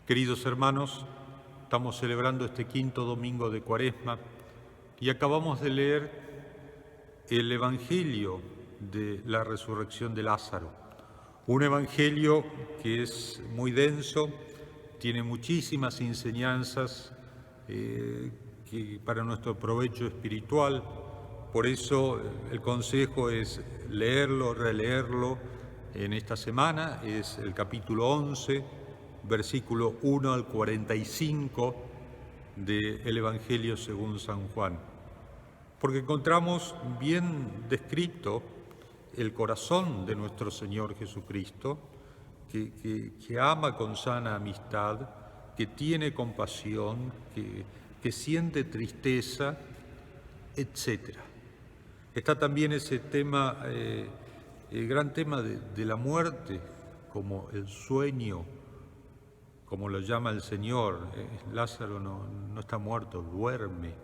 Queridos hermanos, estamos celebrando este quinto domingo de Cuaresma y acabamos de leer el Evangelio de la resurrección de Lázaro. Un evangelio que es muy denso, tiene muchísimas enseñanzas que para nuestro provecho espiritual. Por eso el consejo es leerlo, releerlo en esta semana. Es el capítulo 11, versículo 1 al 45 del Evangelio según San Juan. Porque encontramos bien descrito el corazón de nuestro Señor Jesucristo, que ama con sana amistad, que tiene compasión, que siente tristeza, etc. Está también ese tema, el gran tema de la muerte, como el sueño, como lo llama el Señor. Lázaro no está muerto, duerme,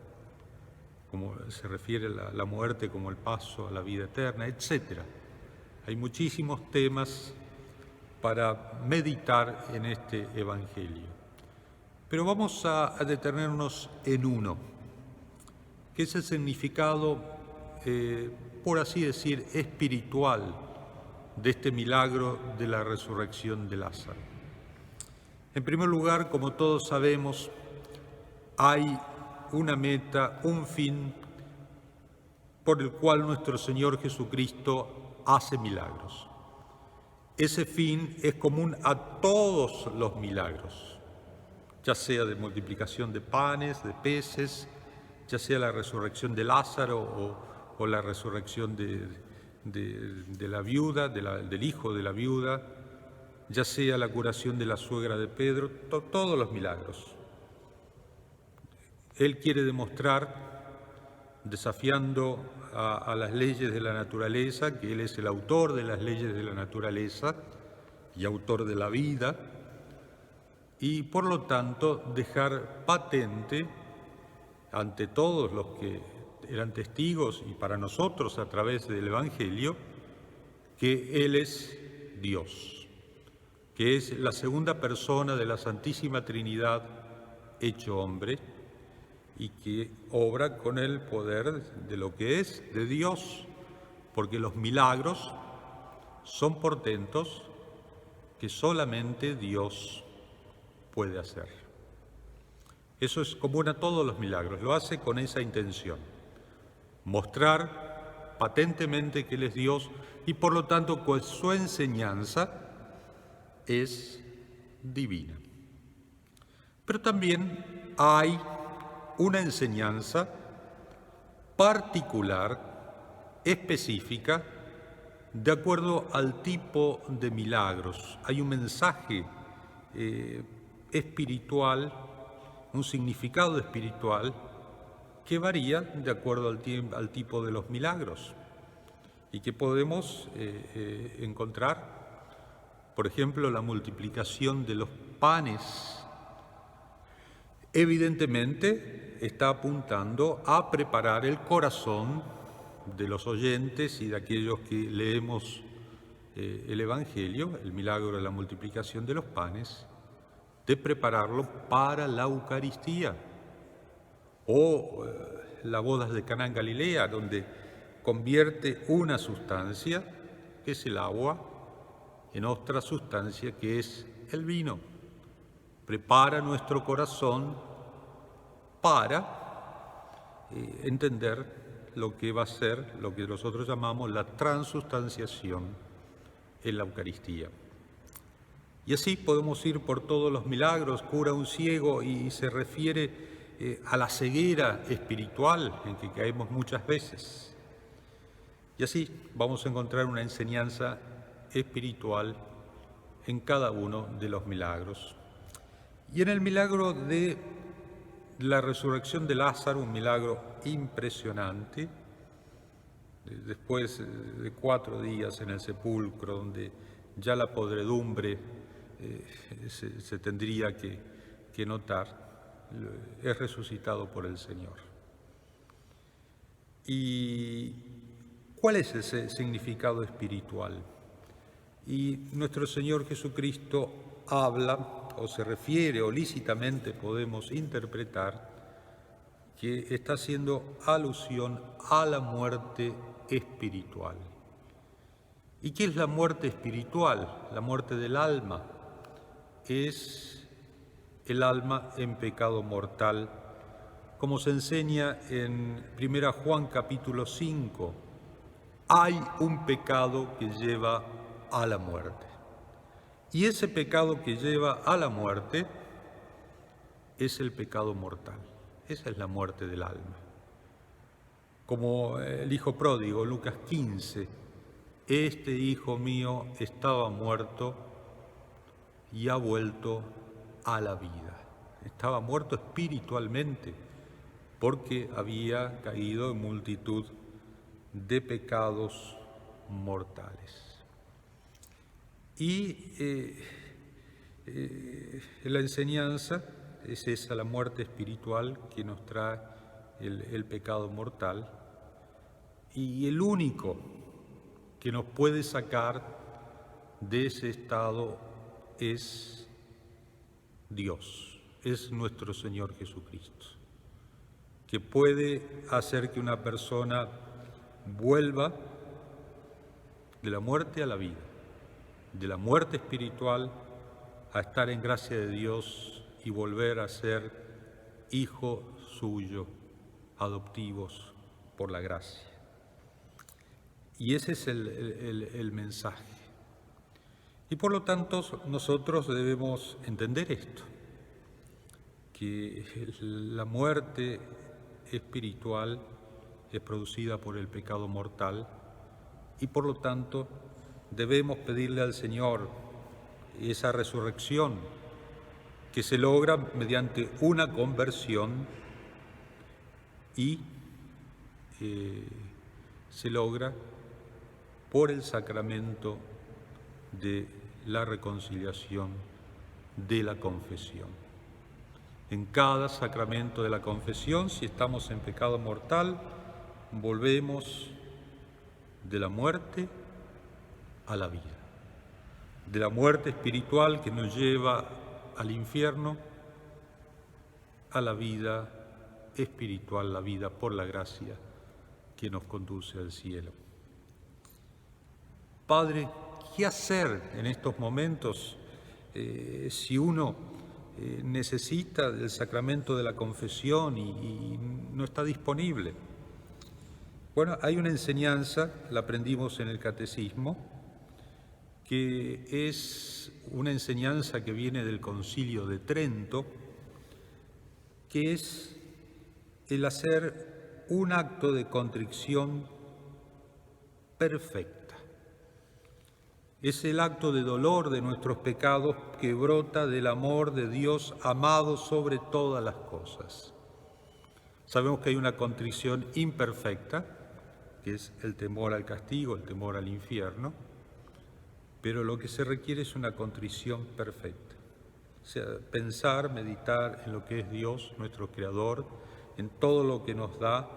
como se refiere a la muerte como el paso a la vida eterna, etc. Hay muchísimos temas para meditar en este Evangelio. Pero vamos a detenernos en uno, que es el significado, por así decir, espiritual de este milagro de la resurrección de Lázaro. En primer lugar, como todos sabemos, hay una meta, un fin por el cual nuestro Señor Jesucristo hace milagros. Ese fin es común a todos los milagros, ya sea de multiplicación de panes, de peces, ya sea la resurrección de Lázaro o la resurrección de la viuda, del hijo de la viuda, ya sea la curación de la suegra de Pedro, todos los milagros. Él quiere demostrar, desafiando a las leyes de la naturaleza, que Él es el autor de las leyes de la naturaleza y autor de la vida, y por lo tanto dejar patente ante todos los que eran testigos y para nosotros a través del Evangelio, que Él es Dios, que es la segunda persona de la Santísima Trinidad hecho hombre, y que obra con el poder de lo que es de Dios, porque los milagros son portentos que solamente Dios puede hacer. Eso es común a todos los milagros, lo hace con esa intención, mostrar patentemente que Él es Dios y por lo tanto con su enseñanza es divina. Pero también hay una enseñanza particular, específica, de acuerdo al tipo de milagros. Hay un mensaje espiritual, un significado espiritual que varía de acuerdo al tipo de los milagros y que podemos encontrar, por ejemplo, la multiplicación de los panes. Evidentemente está apuntando a preparar el corazón de los oyentes y de aquellos que leemos el Evangelio, el milagro de la multiplicación de los panes, de prepararlo para la Eucaristía o las bodas de Caná en Galilea, donde convierte una sustancia, que es el agua, en otra sustancia, que es el vino. Prepara nuestro corazón para entender lo que va a ser, lo que nosotros llamamos la transustanciación en la Eucaristía. Y así podemos ir por todos los milagros. Cura un ciego y se refiere a la ceguera espiritual en que caemos muchas veces. Y así vamos a encontrar una enseñanza espiritual en cada uno de los milagros. Y en el milagro de la resurrección de Lázaro, un milagro impresionante, después de 4 días en el sepulcro, donde ya la podredumbre se tendría que notar, es resucitado por el Señor. ¿Y cuál es ese significado espiritual? Y nuestro Señor Jesucristo habla o se refiere o lícitamente podemos interpretar que está haciendo alusión a la muerte espiritual. ¿Y qué es la muerte espiritual? La muerte del alma. Es el alma en pecado mortal, como se enseña en 1 Juan capítulo 5. Hay un pecado que lleva a la muerte. Y ese pecado que lleva a la muerte es el pecado mortal. Esa es la muerte del alma. Como el hijo pródigo, Lucas 15, este hijo mío estaba muerto y ha vuelto a la vida. Estaba muerto espiritualmente porque había caído en multitud de pecados mortales. Y la enseñanza es esa, la muerte espiritual que nos trae el pecado mortal. Y el único que nos puede sacar de ese estado es Dios, es nuestro Señor Jesucristo, que puede hacer que una persona vuelva de la muerte a la vida, de la muerte espiritual a estar en gracia de Dios y volver a ser hijo suyo, adoptivos por la gracia. Y ese es el mensaje. Y por lo tanto nosotros debemos entender esto, que la muerte espiritual es producida por el pecado mortal y por lo tanto debemos pedirle al Señor esa resurrección que se logra mediante una conversión y se logra por el sacramento de la reconciliación, de la confesión. En cada sacramento de la confesión, si estamos en pecado mortal, volvemos de la muerte a la vida, de la muerte espiritual que nos lleva al infierno, a la vida espiritual, la vida por la gracia que nos conduce al cielo. Padre, ¿qué hacer en estos momentos si uno necesita del sacramento de la confesión y no está disponible? Bueno, hay una enseñanza, la aprendimos en el Catecismo, que es una enseñanza que viene del Concilio de Trento, que es el hacer un acto de contrición perfecta. Es el acto de dolor de nuestros pecados que brota del amor de Dios amado sobre todas las cosas. Sabemos que hay una contrición imperfecta, que es el temor al castigo, el temor al infierno, pero lo que se requiere es una contrición perfecta. O sea, pensar, meditar en lo que es Dios, nuestro Creador, en todo lo que nos da,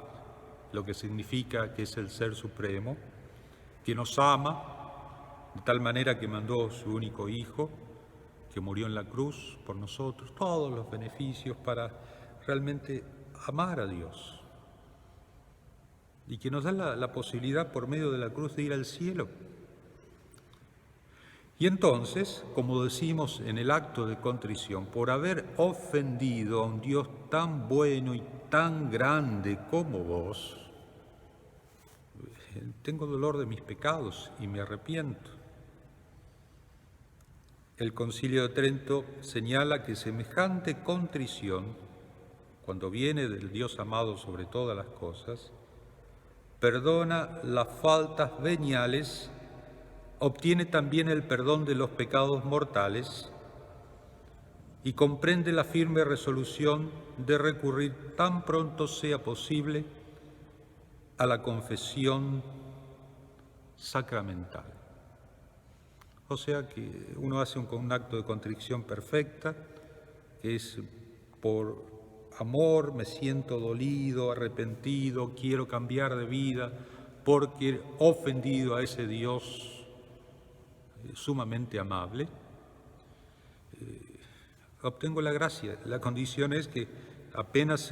lo que significa que es el Ser Supremo, que nos ama, de tal manera que mandó su único Hijo, que murió en la cruz por nosotros, todos los beneficios para realmente amar a Dios. Y que nos da la posibilidad por medio de la cruz de ir al cielo. Y entonces, como decimos en el acto de contrición, por haber ofendido a un Dios tan bueno y tan grande como vos, tengo dolor de mis pecados y me arrepiento. El Concilio de Trento señala que semejante contrición, cuando viene del Dios amado sobre todas las cosas, perdona las faltas veniales, obtiene también el perdón de los pecados mortales y comprende la firme resolución de recurrir tan pronto sea posible a la confesión sacramental. O sea que uno hace un acto de contrición perfecta, que es por amor, me siento dolido, arrepentido, quiero cambiar de vida, porque he ofendido a ese Dios sumamente amable. obtengo la gracia. La condición es que apenas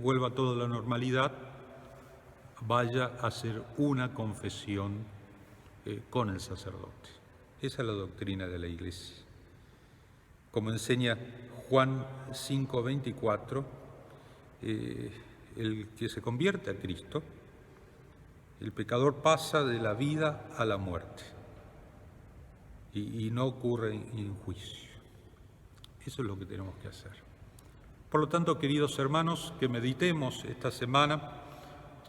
vuelva todo a la normalidad, vaya a hacer una confesión con el sacerdote. Esa es la doctrina de la Iglesia. Como enseña Juan 5:24, el que se convierte a Cristo, el pecador pasa de la vida a la muerte y no ocurre en juicio. Eso es lo que tenemos que hacer. Por lo tanto, queridos hermanos, que meditemos esta semana,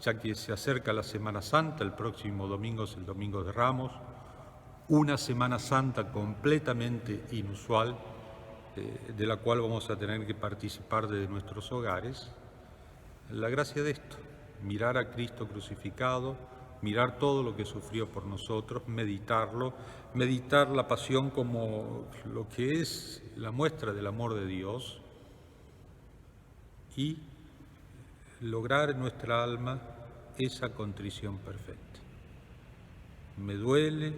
ya que se acerca la Semana Santa, el próximo domingo es el Domingo de Ramos, una Semana Santa completamente inusual, de la cual vamos a tener que participar desde nuestros hogares. La gracia de esto, mirar a Cristo crucificado, mirar todo lo que sufrió por nosotros, meditarlo, meditar la pasión como lo que es la muestra del amor de Dios y lograr en nuestra alma esa contrición perfecta. Me duele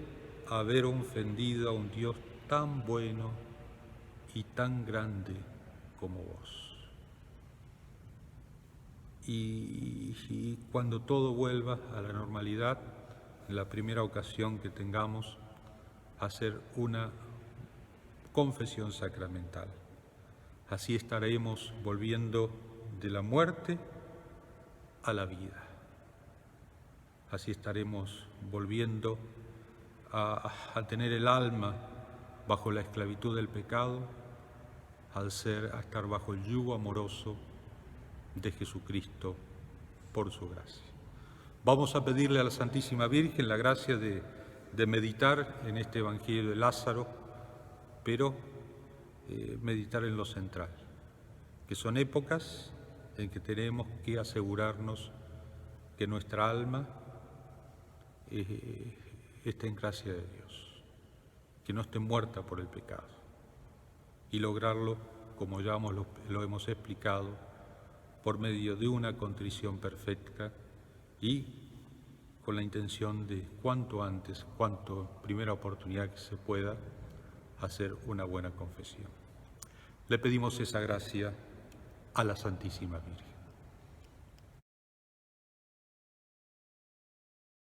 haber ofendido a un Dios tan bueno y tan grande como vos. Y cuando todo vuelva a la normalidad, en la primera ocasión que tengamos, hacer una confesión sacramental. Así estaremos volviendo de la muerte a la vida. Así estaremos volviendo a tener el alma bajo la esclavitud del pecado, a estar bajo el yugo amoroso de Jesucristo por su gracia. Vamos a pedirle a la Santísima Virgen la gracia de meditar en este Evangelio de Lázaro, pero meditar en lo central, que son épocas en que tenemos que asegurarnos que nuestra alma esté en gracia de Dios, que no esté muerta por el pecado, y lograrlo, como ya lo hemos explicado, por medio de una contrición perfecta y con la intención de cuanto antes, primera oportunidad que se pueda, hacer una buena confesión. Le pedimos esa gracia a la Santísima Virgen.